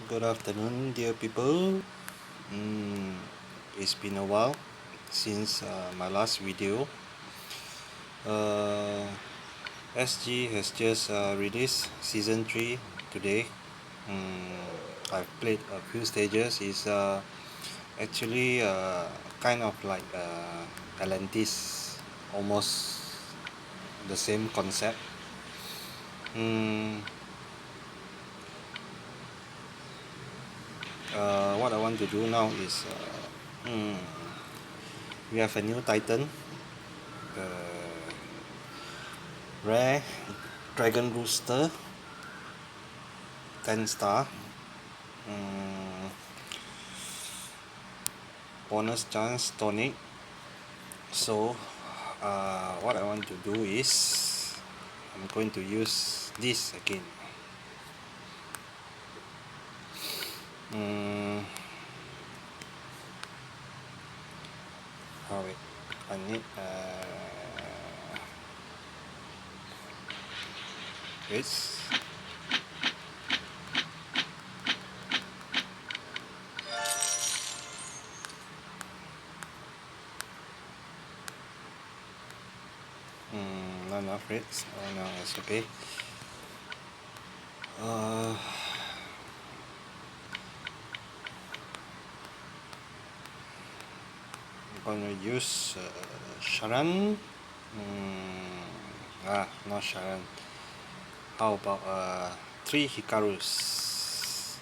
Good afternoon, dear people. It's been a while since my last video. Uh, SG has just released season 3 today. I've played a few stages. It's actually kind of like Atlantis, almost the same concept. What I want to do now is we have a new Titan, rare Dragon Rooster, 10 star. Bonus chance tonic. So what I want to do is I'm going to use this again. Wait, I need this. Not enough rates. Oh no, it's okay. I'm gonna use Sharan. Not Sharan. How about 3 Hikarus?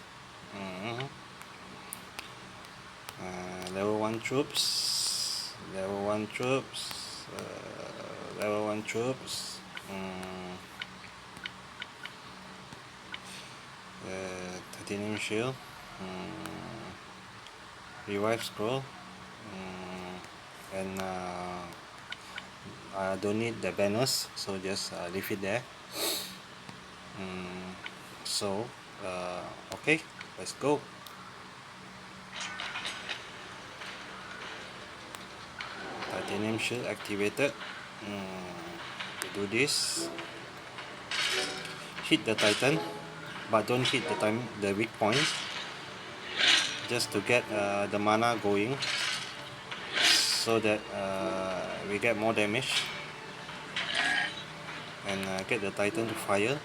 Level 1 troops. Level 1 troops. Level 1 troops. Titanium shield. Revive scroll. And I don't need the banners, so just leave it there. So okay, let's go. Titanium shield activated. To do this, hit the Titan, but don't hit the weak point, just to get the mana going, so that we get more damage and get the Titan to fire.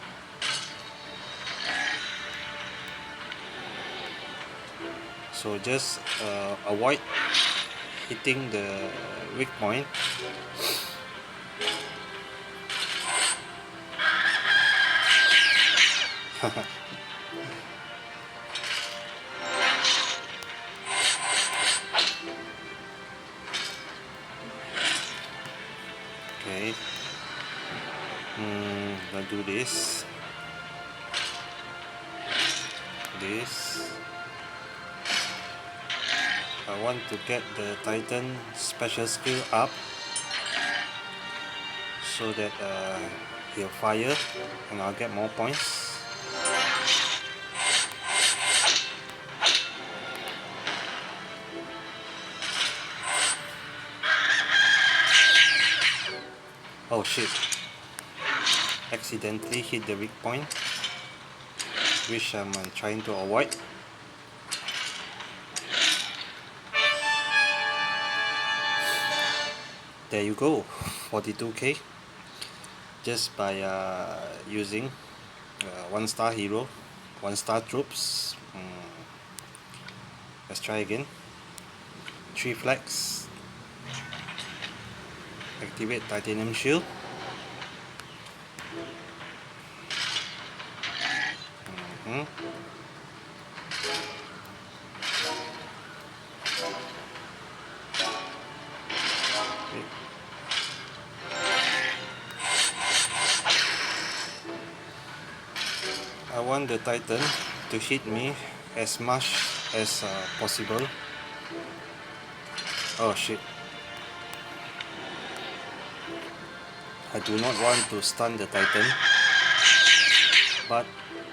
So just avoid hitting the weak point. Okay, let's do this. I want to get the Titan special skill up, so that he'll fire and I'll get more points. Oh shit, accidentally hit the weak point, which I'm trying to avoid. There you go, 42k, just by using 1 star hero, 1 star troops. Let's try again. 3 flags, activate Titanium shield. I want the Titan to hit me as much as possible. Oh shit. I do not want to stun the Titan, but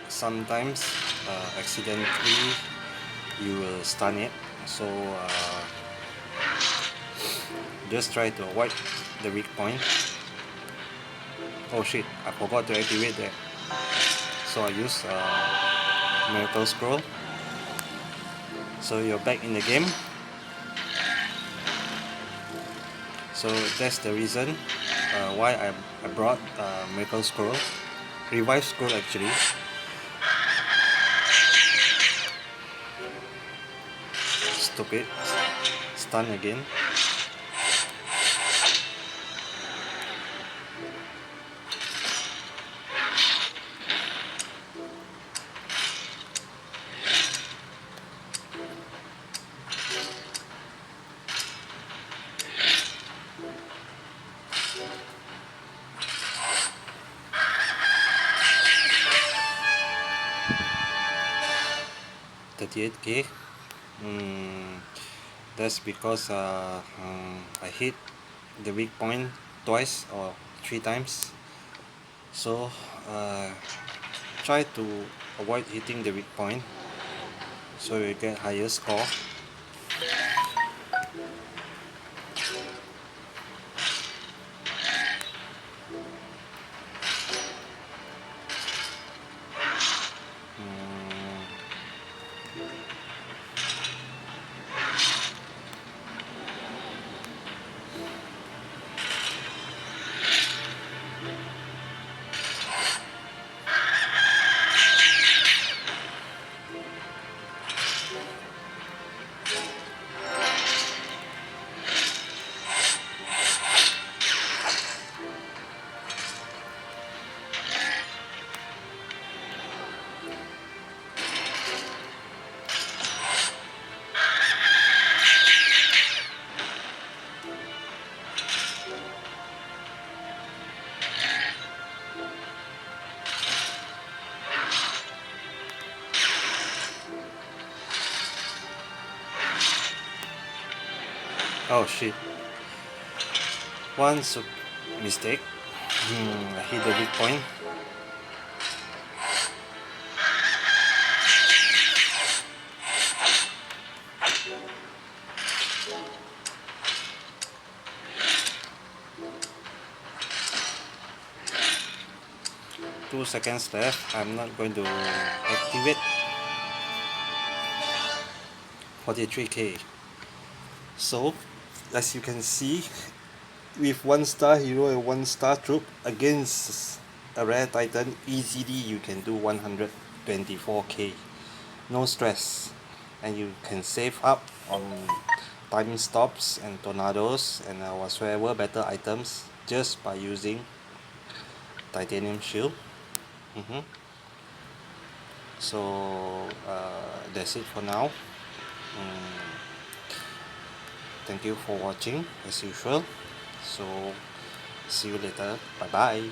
sometimes accidentally you will stun it. So just try to avoid the weak point. Oh shit, I forgot to activate that. So I use Miracle Scroll. So you're back in the game. So that's the reason why I brought Miracle Scroll, Revive Scroll actually. Stupid, stun again. $38K. That's because I hit the weak point twice or 3 times. So try to avoid hitting the weak point so you get higher score. Oh shit. One mistake. I hit the weak point. Two seconds left. I'm not going to activate. 43k. So as you can see, with 1-star hero and 1-star troop against a rare titan, easily you can do 124k. No stress, and you can save up on time stops and tornadoes and whatsoever better items just by using titanium shield. So that's it for now. Thank you for watching as usual. So see you later. Bye bye.